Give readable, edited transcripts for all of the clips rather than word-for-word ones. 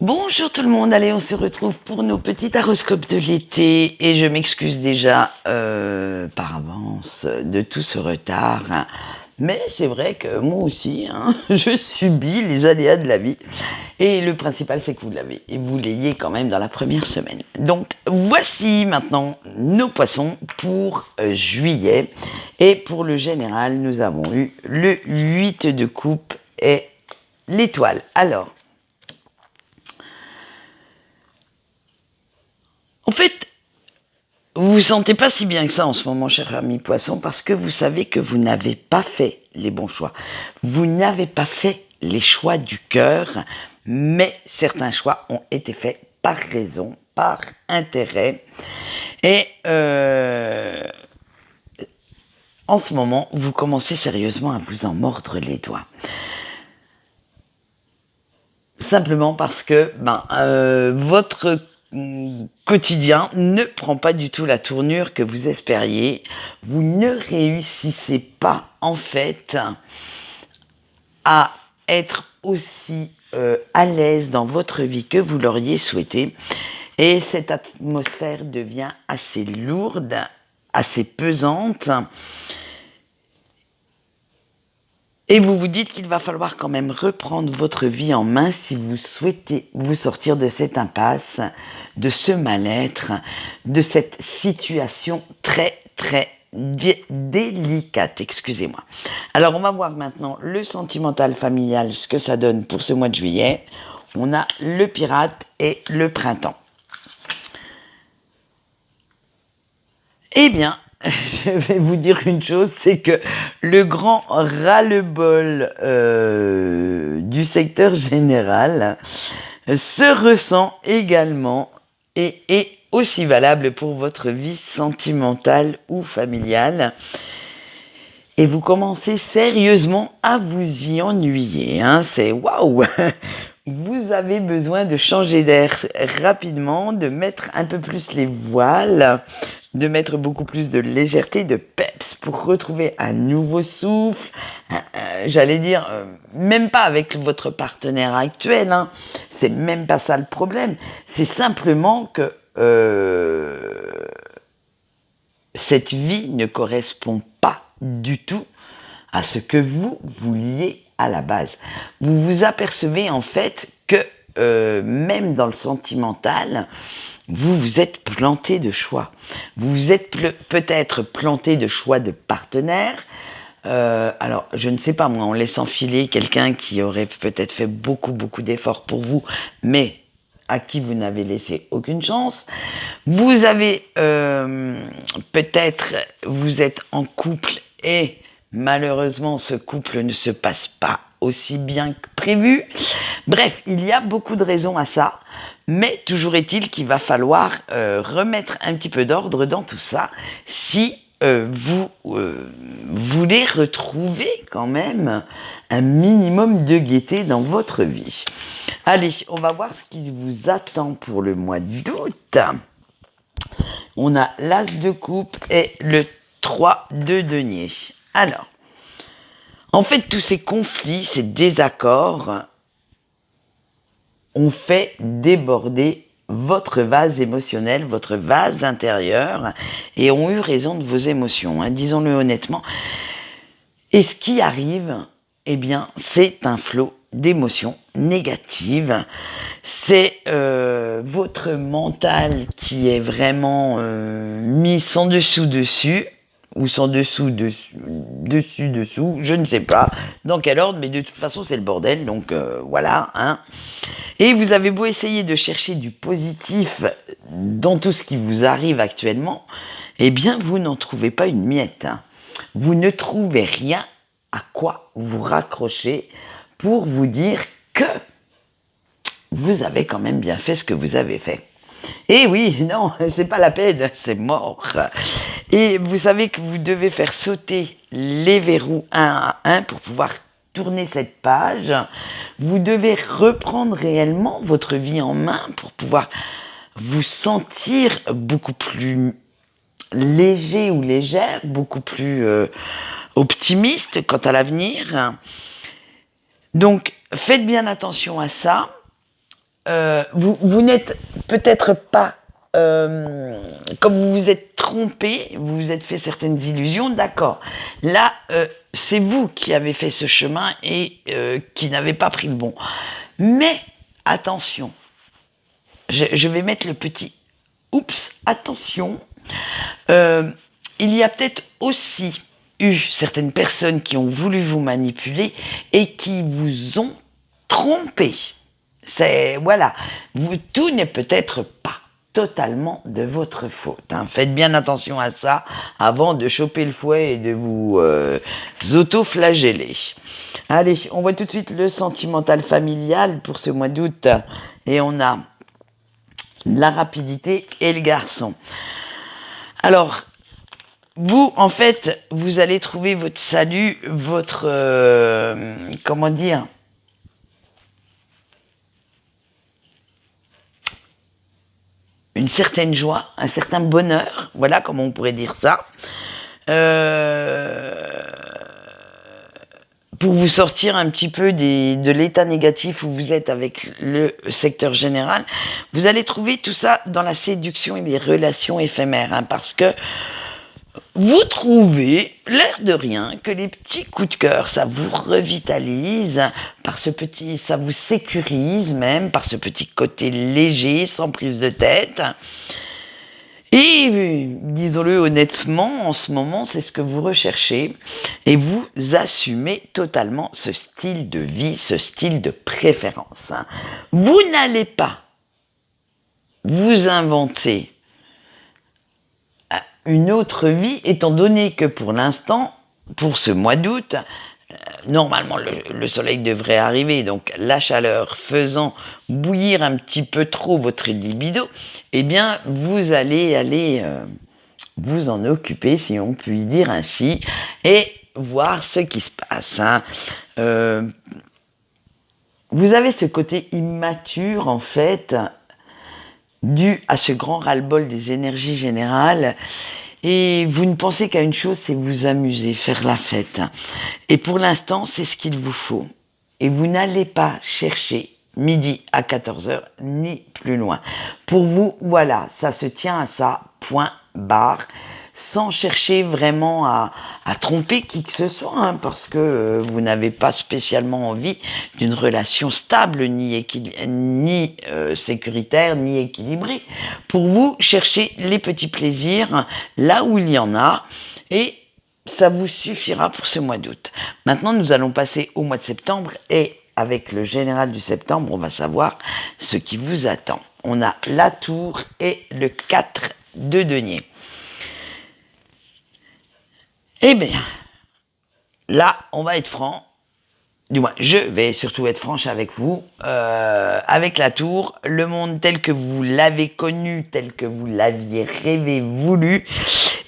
Bonjour tout le monde, allez on se retrouve pour nos petits horoscopes de l'été et je m'excuse déjà par avance de tout ce retard, hein. Mais c'est vrai que moi aussi, hein, je subis les aléas de la vie et le principal c'est que vous l'avez et vous l'ayez quand même dans la première semaine. Donc voici maintenant nos poissons pour juillet et pour le général nous avons eu le 8 de coupe et l'étoile. Alors, en fait, vous vous sentez pas si bien que ça en ce moment, cher ami poisson, parce que vous savez que vous n'avez pas fait les bons choix. Vous n'avez pas fait les choix du cœur, mais certains choix ont été faits par raison, par intérêt. Et en ce moment, vous commencez sérieusement à vous en mordre les doigts. Simplement parce que votre quotidien ne prend pas du tout la tournure que vous espériez. Vous ne réussissez pas, en fait, à être aussi à l'aise dans votre vie que vous l'auriez souhaité. Et cette atmosphère devient assez lourde, assez pesante. Et vous vous dites qu'il va falloir quand même reprendre votre vie en main si vous souhaitez vous sortir de cette impasse, de ce mal-être, de cette situation très très délicate, excusez-moi. Alors on va voir maintenant le sentimental familial, ce que ça donne pour ce mois de juillet. On a le pirate et le printemps. Eh bien, je vais vous dire une chose, c'est que le grand ras-le-bol du secteur général se ressent également et est aussi valable pour votre vie sentimentale ou familiale. Et vous commencez sérieusement à vous y ennuyer, hein. C'est waouh! Vous avez besoin de changer d'air rapidement, de mettre un peu plus les voiles, de mettre beaucoup plus de légèreté, de peps pour retrouver un nouveau souffle. J'allais dire, même pas avec votre partenaire actuel, hein. C'est même pas ça le problème. C'est simplement que cette vie ne correspond pas du tout à ce que vous vouliez à la base. Vous vous apercevez en fait que même dans le sentimental, vous vous êtes planté de choix. Vous vous êtes peut-être planté de choix de partenaire. Alors, je ne sais pas, moi, en laissant filer quelqu'un qui aurait peut-être fait beaucoup d'efforts pour vous, mais à qui vous n'avez laissé aucune chance. Vous avez peut-être, vous êtes en couple et malheureusement ce couple ne se passe pas aussi bien que prévu. Bref, il y a beaucoup de raisons à ça, mais toujours est-il qu'il va falloir remettre un petit peu d'ordre dans tout ça si vous voulez retrouver quand même un minimum de gaieté dans votre vie. Allez, on va voir ce qui vous attend pour le mois d'août. On a l'As de coupe et le 3 de denier. Alors, en fait, tous ces conflits, ces désaccords ont fait déborder votre vase émotionnel, votre vase intérieur, et ont eu raison de vos émotions, hein, disons-le honnêtement. Et ce qui arrive, eh bien, c'est un flot d'émotions négatives. C'est votre mental qui est vraiment mis sans dessous, ou sans dessous, dessous, je ne sais pas dans quel ordre, mais de toute façon c'est le bordel, donc voilà, hein. Et vous avez beau essayer de chercher du positif dans tout ce qui vous arrive actuellement, eh bien vous n'en trouvez pas une miette, hein. Vous ne trouvez rien à quoi vous raccrocher pour vous dire que vous avez quand même bien fait ce que vous avez fait. Et oui, non, c'est pas la peine, c'est mort. Et vous savez que vous devez faire sauter les verrous un à un pour pouvoir tourner cette page. Vous devez reprendre réellement votre vie en main pour pouvoir vous sentir beaucoup plus léger ou légère, beaucoup plus optimiste quant à l'avenir. Donc, faites bien attention à ça. vous n'êtes peut-être pas, comme vous vous êtes trompé, vous vous êtes fait certaines illusions, d'accord. Là, c'est vous qui avez fait ce chemin et qui n'avez pas pris le bon. Mais attention, je vais mettre le petit oups, attention. Il y a peut-être aussi eu certaines personnes qui ont voulu vous manipuler et qui vous ont trompé. Voilà, tout n'est peut-être pas totalement de votre faute. Hein. Faites bien attention à ça avant de choper le fouet et de vous auto-flageller. Allez, on voit tout de suite le sentimental familial pour ce mois d'août. Et on a la rapidité et le garçon. Alors, vous, en fait, vous allez trouver votre salut, votre... comment dire, une certaine joie, un certain bonheur, voilà comment on pourrait dire ça, pour vous sortir un petit peu de l'état négatif où vous êtes avec le secteur général. Vous allez trouver tout ça dans la séduction et les relations éphémères, hein, parce que vous trouvez, l'air de rien, que les petits coups de cœur, ça vous revitalise, ça vous sécurise même, par ce petit côté léger, sans prise de tête. Et disons-le honnêtement, en ce moment, c'est ce que vous recherchez et vous assumez totalement ce style de vie, ce style de préférence. Vous n'allez pas vous inventer une autre vie, étant donné que pour l'instant, pour ce mois d'août, normalement le soleil devrait arriver, donc la chaleur faisant bouillir un petit peu trop votre libido, eh bien vous allez aller vous en occuper, si on peut dire ainsi, et voir ce qui se passe. Hein. Vous avez ce côté immature en fait, dû à ce grand ras-le-bol des énergies générales, et vous ne pensez qu'à une chose, c'est vous amuser, faire la fête. Et pour l'instant, c'est ce qu'il vous faut. Et vous n'allez pas chercher midi à 14h, ni plus loin. Pour vous, voilà, ça se tient à ça, point barre, sans chercher vraiment à tromper qui que ce soit, hein, parce que vous n'avez pas spécialement envie d'une relation stable, ni sécuritaire, ni équilibrée. Pour vous, cherchez les petits plaisirs là où il y en a, et ça vous suffira pour ce mois d'août. Maintenant, nous allons passer au mois de septembre, et avec le général du septembre, on va savoir ce qui vous attend. On a la tour et le 4 de denier. Eh bien, là, on va être franc. Du moins, je vais surtout être franche avec vous. Avec la tour, le monde tel que vous l'avez connu, tel que vous l'aviez rêvé, voulu,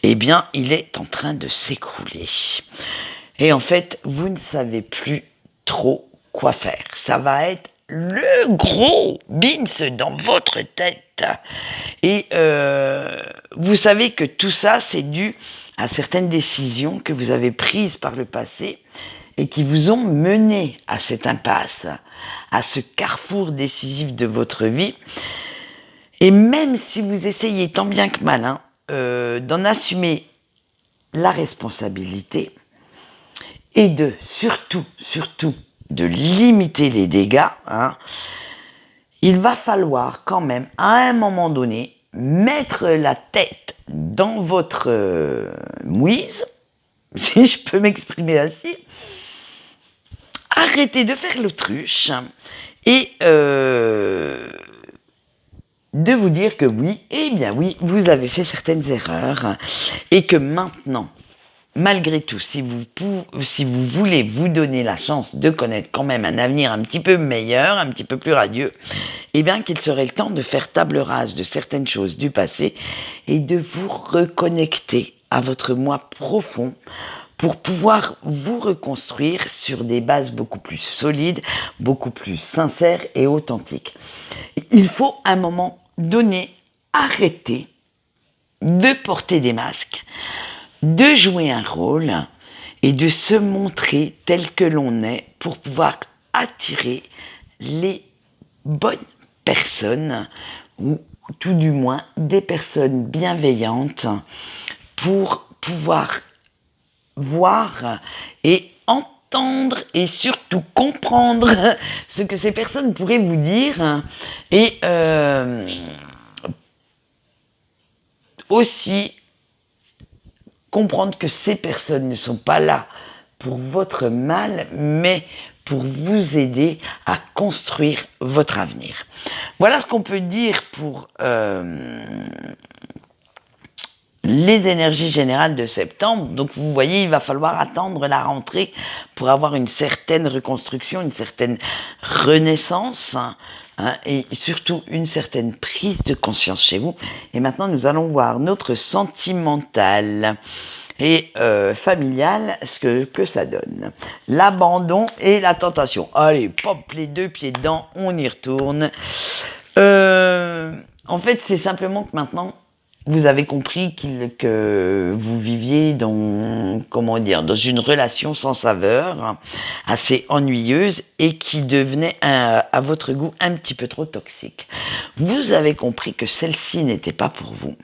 eh bien, il est en train de s'écrouler. Et en fait, vous ne savez plus trop quoi faire. Ça va être le gros bins dans votre tête. Et vous savez que tout ça, c'est dû à certaines décisions que vous avez prises par le passé et qui vous ont mené à cette impasse, à ce carrefour décisif de votre vie. Et même si vous essayez tant bien que mal d'en assumer la responsabilité et de surtout de limiter les dégâts, il va falloir quand même à un moment donné mettre la tête dans votre mouise, si je peux m'exprimer ainsi, arrêtez de faire l'autruche et de vous dire que oui, eh bien oui, vous avez fait certaines erreurs et que maintenant, malgré tout, si vous voulez vous donner la chance de connaître quand même un avenir un petit peu meilleur, un petit peu plus radieux, eh bien qu'il serait le temps de faire table rase de certaines choses du passé et de vous reconnecter à votre moi profond pour pouvoir vous reconstruire sur des bases beaucoup plus solides, beaucoup plus sincères et authentiques. Il faut à un moment donné arrêter de porter des masques, de jouer un rôle et de se montrer tel que l'on est pour pouvoir attirer les bonnes personnes, ou tout du moins des personnes bienveillantes, pour pouvoir voir et entendre et surtout comprendre ce que ces personnes pourraient vous dire, et aussi comprendre que ces personnes ne sont pas là pour votre mal, mais pour vous aider à construire votre avenir. Voilà ce qu'on peut dire pour les énergies générales de septembre. Donc vous voyez, il va falloir attendre la rentrée pour avoir une certaine reconstruction, une certaine renaissance, hein, et surtout une certaine prise de conscience chez vous. Et maintenant, nous allons voir notre sentimental et familial, ce que ça donne. L'abandon et la tentation. Allez, pop, les deux pieds dedans, on y retourne. En fait, c'est simplement que maintenant, vous avez compris que vous viviez dans, dans une relation sans saveur, assez ennuyeuse, et qui devenait, à votre goût, un petit peu trop toxique. Vous avez compris que celle-ci n'était pas pour vous,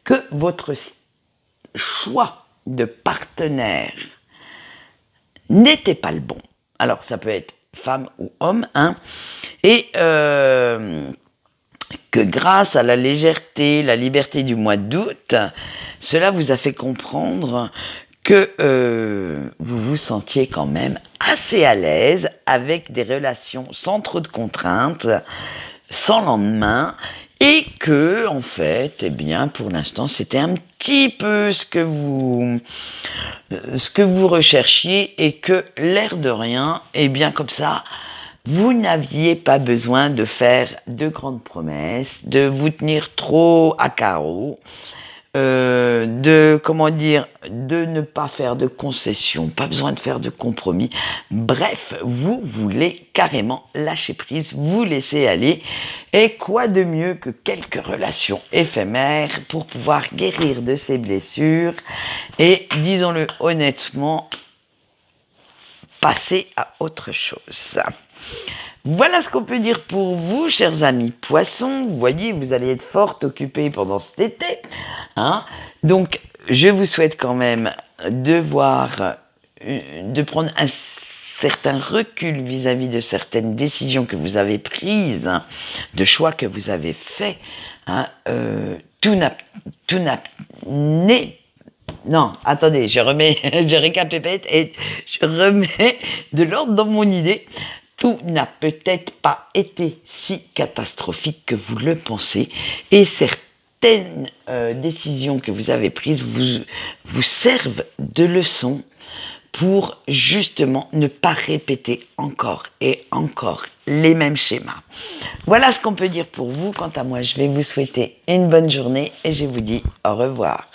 que votre choix de partenaire n'était pas le bon. Alors, ça peut être femme ou homme, hein, et que grâce à la légèreté, la liberté du mois d'août, cela vous a fait comprendre que vous vous sentiez quand même assez à l'aise avec des relations sans trop de contraintes, sans lendemain, et que, en fait, eh bien, pour l'instant, c'était un petit peu ce que vous recherchiez, et que, l'air de rien, eh bien, comme ça, vous n'aviez pas besoin de faire de grandes promesses, de vous tenir trop à carreau, de ne pas faire de concessions, pas besoin de faire de compromis. Bref, vous voulez carrément lâcher prise, vous laisser aller. Et quoi de mieux que quelques relations éphémères pour pouvoir guérir de ces blessures et, disons-le honnêtement, passer à autre chose. Voilà ce qu'on peut dire pour vous, chers amis poissons. Vous voyez, vous allez être fort occupés pendant cet été, hein. Donc, je vous souhaite quand même de prendre un certain recul vis-à-vis de certaines décisions que vous avez prises, hein, de choix que vous avez faits. Hein, non, attendez, je récapitule et je remets de l'ordre dans mon idée. Tout n'a peut-être pas été si catastrophique que vous le pensez, et certaines décisions que vous avez prises vous servent de leçon pour justement ne pas répéter encore et encore les mêmes schémas. Voilà ce qu'on peut dire pour vous. Quant à moi, je vais vous souhaiter une bonne journée et je vous dis au revoir.